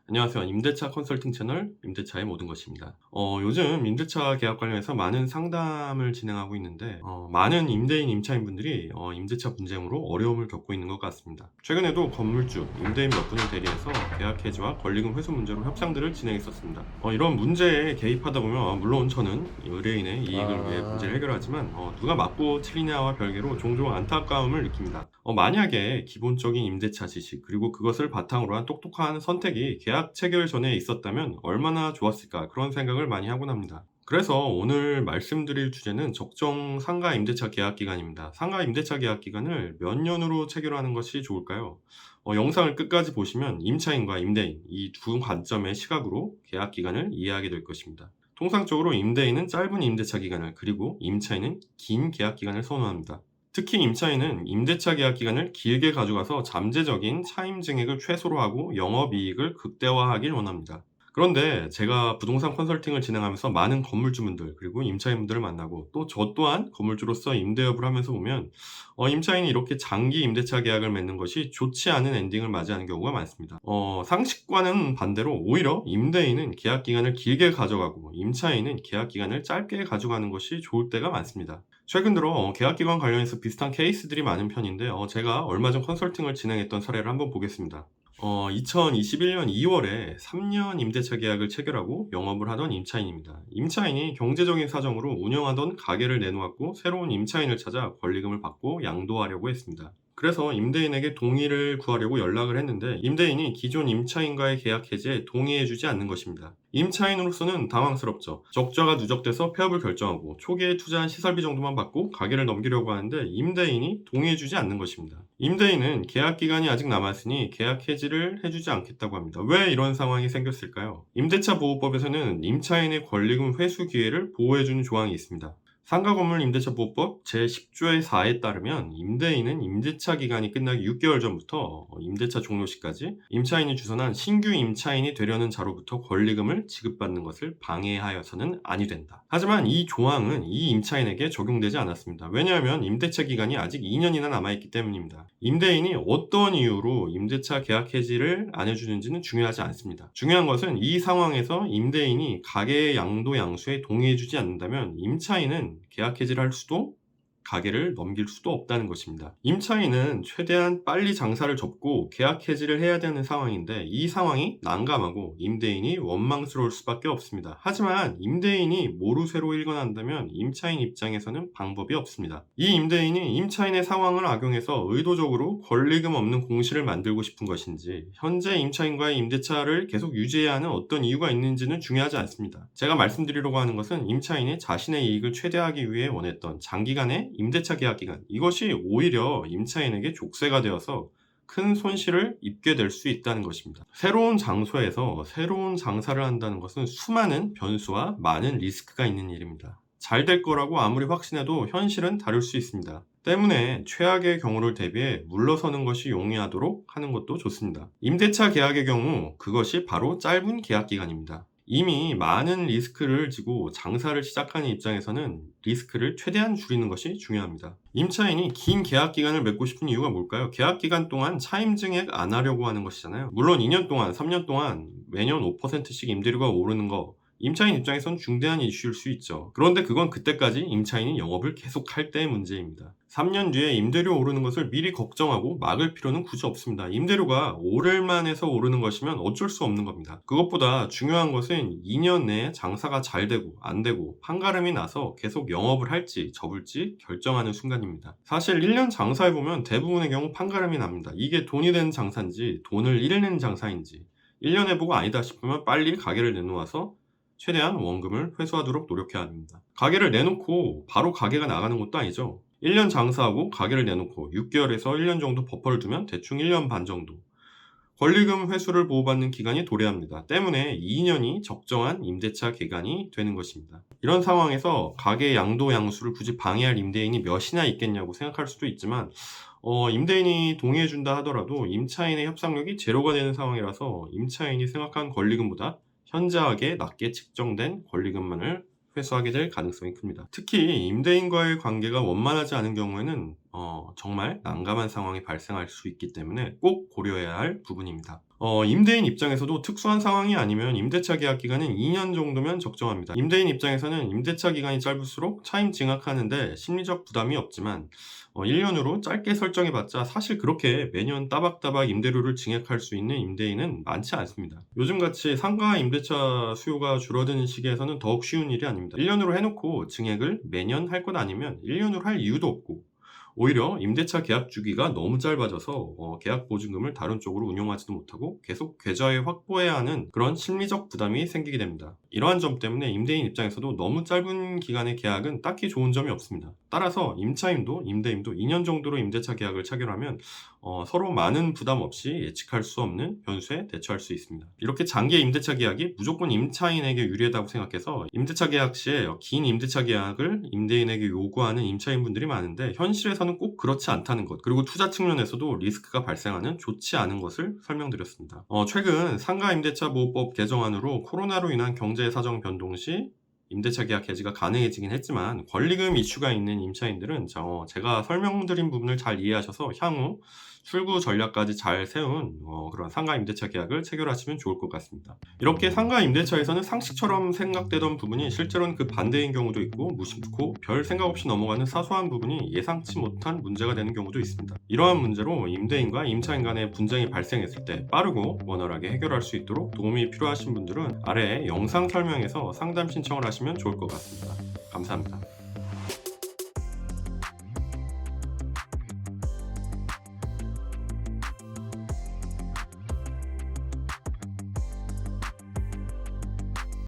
안녕하세요. 임대차 컨설팅 채널 임대차의 모든 것입니다. 요즘 임대차 계약 관련해서 많은 상담을 진행하고 있는데 많은 임대인, 임차인분들이 임대차 분쟁으로 어려움을 겪고 있는 것 같습니다. 최근에도 건물주, 임대인 몇 분을 대리해서 계약 해지와 권리금 회수 문제로 협상들을 진행했었습니다. 이런 문제에 개입하다 보면 물론 저는 의뢰인의 이익을 위해 문제를 아. 해결하지만 누가 맞고 틀리냐와 별개로 종종 안타까움을 느낍니다. 만약에 기본적인 임대차 지식 그리고 그것을 바탕으로 한 똑똑한 선택이 계약 체결 전에 있었다면 얼마나 좋았을까 그런 생각을 많이 하곤 합니다. 그래서 오늘 말씀드릴 주제는 적정 상가 임대차 계약 기간입니다. 상가 임대차 계약 기간을 몇 년으로 체결하는 것이 좋을까요? 영상을 끝까지 보시면 임차인과 임대인 이 두 관점의 시각으로 계약 기간을 이해하게 될 것입니다. 통상적으로 임대인은 짧은 임대차 기간을 그리고 임차인은 긴 계약 기간을 선호합니다. 특히 임차인은 임대차 계약 기간을 길게 가져가서 잠재적인 차임 증액을 최소로 하고 영업이익을 극대화하길 원합니다. 그런데 제가 부동산 컨설팅을 진행하면서 많은 건물주분들 그리고 임차인분들을 만나고 또 저 또한 건물주로서 임대업을 하면서 보면 임차인이 이렇게 장기 임대차 계약을 맺는 것이 좋지 않은 엔딩을 맞이하는 경우가 많습니다. 상식과는 반대로 오히려 임대인은 계약 기간을 길게 가져가고 임차인은 계약 기간을 짧게 가져가는 것이 좋을 때가 많습니다. 최근 들어 계약 기간 관련해서 비슷한 케이스들이 많은 편인데 제가 얼마 전 컨설팅을 진행했던 사례를 한번 보겠습니다. 2021년 2월에 3년 임대차 계약을 체결하고 영업을 하던 임차인입니다. 임차인이 경제적인 사정으로 운영하던 가게를 내놓았고 새로운 임차인을 찾아 권리금을 받고 양도하려고 했습니다. 그래서 임대인에게 동의를 구하려고 연락을 했는데 임대인이 기존 임차인과의 계약 해지에 동의해주지 않는 것입니다. 임차인으로서는 당황스럽죠. 적자가 누적돼서 폐업을 결정하고 초기에 투자한 시설비 정도만 받고 가게를 넘기려고 하는데 임대인이 동의해주지 않는 것입니다. 임대인은 계약 기간이 아직 남았으니 계약 해지를 해주지 않겠다고 합니다. 왜 이런 상황이 생겼을까요? 임대차 보호법에서는 임차인의 권리금 회수 기회를 보호해주는 조항이 있습니다. 상가건물 임대차 보호법 제10조의 4에 따르면 임대인은 임대차 기간이 끝나기 6개월 전부터 임대차 종료 시까지 임차인이 주선한 신규 임차인이 되려는 자로부터 권리금을 지급받는 것을 방해하여서는 아니 된다. 하지만 이 조항은 이 임차인에게 적용되지 않았습니다. 왜냐하면 임대차 기간이 아직 2년이나 남아있기 때문입니다. 임대인이 어떤 이유로 임대차 계약 해지를 안 해주는지는 중요하지 않습니다. 중요한 것은 이 상황에서 임대인이 가계의 양도 양수에 동의해주지 않는다면 임차인은 계약 해지를 할 수도 가게를 넘길 수도 없다는 것입니다. 임차인은 최대한 빨리 장사를 접고 계약 해지를 해야 되는 상황인데 이 상황이 난감하고 임대인이 원망스러울 수밖에 없습니다. 하지만 임대인이 모르쇠로 일관한다면 임차인 입장에서는 방법이 없습니다. 이 임대인이 임차인의 상황을 악용해서 의도적으로 권리금 없는 공시를 만들고 싶은 것인지 현재 임차인과의 임대차를 계속 유지해야 하는 어떤 이유가 있는지는 중요하지 않습니다. 제가 말씀드리려고 하는 것은 임차인이 자신의 이익을 최대화하기 위해 원했던 장기간의 임대차 계약 기간 이것이 오히려 임차인에게 족쇄가 되어서 큰 손실을 입게 될 수 있다는 것입니다. 새로운 장소에서 새로운 장사를 한다는 것은 수많은 변수와 많은 리스크가 있는 일입니다. 잘 될 거라고 아무리 확신해도 현실은 다를 수 있습니다. 때문에 최악의 경우를 대비해 물러서는 것이 용이하도록 하는 것도 좋습니다. 임대차 계약의 경우 그것이 바로 짧은 계약 기간입니다. 이미 많은 리스크를 지고 장사를 시작하는 입장에서는 리스크를 최대한 줄이는 것이 중요합니다. 임차인이 긴 계약 기간을 맺고 싶은 이유가 뭘까요? 계약 기간 동안 차임 증액 안 하려고 하는 것이잖아요. 물론 2년 동안, 3년 동안 매년 5%씩 임대료가 오르는 거 임차인 입장에선 중대한 이슈일 수 있죠. 그런데 그건 그때까지 임차인이 영업을 계속할 때의 문제입니다. 3년 뒤에 임대료 오르는 것을 미리 걱정하고 막을 필요는 굳이 없습니다. 임대료가 오를만 해서 오르는 것이면 어쩔 수 없는 겁니다. 그것보다 중요한 것은 2년 내에 장사가 잘 되고 안 되고 판가름이 나서 계속 영업을 할지 접을지 결정하는 순간입니다. 사실 1년 장사해보면 대부분의 경우 판가름이 납니다. 이게 돈이 되는 장사인지 돈을 잃는 장사인지 1년 해보고 아니다 싶으면 빨리 가게를 내놓아서 최대한 원금을 회수하도록 노력해야 합니다. 가게를 내놓고 바로 가게가 나가는 것도 아니죠. 1년 장사하고 가게를 내놓고 6개월에서 1년 정도 버퍼를 두면 대충 1년 반 정도. 권리금 회수를 보호받는 기간이 도래합니다. 때문에 2년이 적정한 임대차 기간이 되는 것입니다. 이런 상황에서 가게 양도 양수를 굳이 방해할 임대인이 몇이나 있겠냐고 생각할 수도 있지만 임대인이 동의해준다 하더라도 임차인의 협상력이 제로가 되는 상황이라서 임차인이 생각한 권리금보다 현저하게 낮게 측정된 권리금만을 회수하게 될 가능성이 큽니다. 특히 임대인과의 관계가 원만하지 않은 경우에는 정말 난감한 상황이 발생할 수 있기 때문에 꼭 고려해야 할 부분입니다. 임대인 입장에서도 특수한 상황이 아니면 임대차 계약 기간은 2년 정도면 적정합니다. 임대인 입장에서는 임대차 기간이 짧을수록 차임 증액하는데 심리적 부담이 없지만 1년으로 짧게 설정해봤자 사실 그렇게 매년 따박따박 임대료를 증액할 수 있는 임대인은 많지 않습니다. 요즘같이 상가 임대차 수요가 줄어드는 시기에서는 더욱 쉬운 일이 아닙니다. 1년으로 해놓고 증액을 매년 할 것 아니면 1년으로 할 이유도 없고, 오히려 임대차 계약 주기가 너무 짧아져서 계약 보증금을 다른 쪽으로 운용하지도 못하고 계속 계좌에 확보해야 하는 그런 심리적 부담이 생기게 됩니다. 이러한 점 때문에 임대인 입장에서도 너무 짧은 기간의 계약은 딱히 좋은 점이 없습니다. 따라서 임차인도 임대인도 2년 정도로 임대차 계약을 체결하면 서로 많은 부담 없이 예측할 수 없는 변수에 대처할 수 있습니다. 이렇게 장기의 임대차 계약이 무조건 임차인에게 유리하다고 생각해서 임대차 계약 시에 긴 임대차 계약을 임대인에게 요구하는 임차인분들이 많은데, 현실에서는 꼭 그렇지 않다는 것, 그리고 투자 측면에서도 리스크가 발생하는 좋지 않은 것을 설명드렸습니다. 최근 상가임대차보호법 개정안으로 코로나로 인한 경제사정 변동 시 임대차 계약 해지가 가능해지긴 했지만, 권리금 이슈가 있는 임차인들은 제가 설명드린 부분을 잘 이해하셔서 향후 출구 전략까지 잘 세운 그런 상가 임대차 계약을 체결하시면 좋을 것 같습니다. 이렇게 상가 임대차에서는 상식처럼 생각되던 부분이 실제로는 그 반대인 경우도 있고, 무심코 별 생각 없이 넘어가는 사소한 부분이 예상치 못한 문제가 되는 경우도 있습니다. 이러한 문제로 임대인과 임차인 간의 분쟁이 발생했을 때 빠르고 원활하게 해결할 수 있도록 도움이 필요하신 분들은 아래 영상 설명에서 상담 신청을 하시면 좋을 것 같습니다. 감사합니다.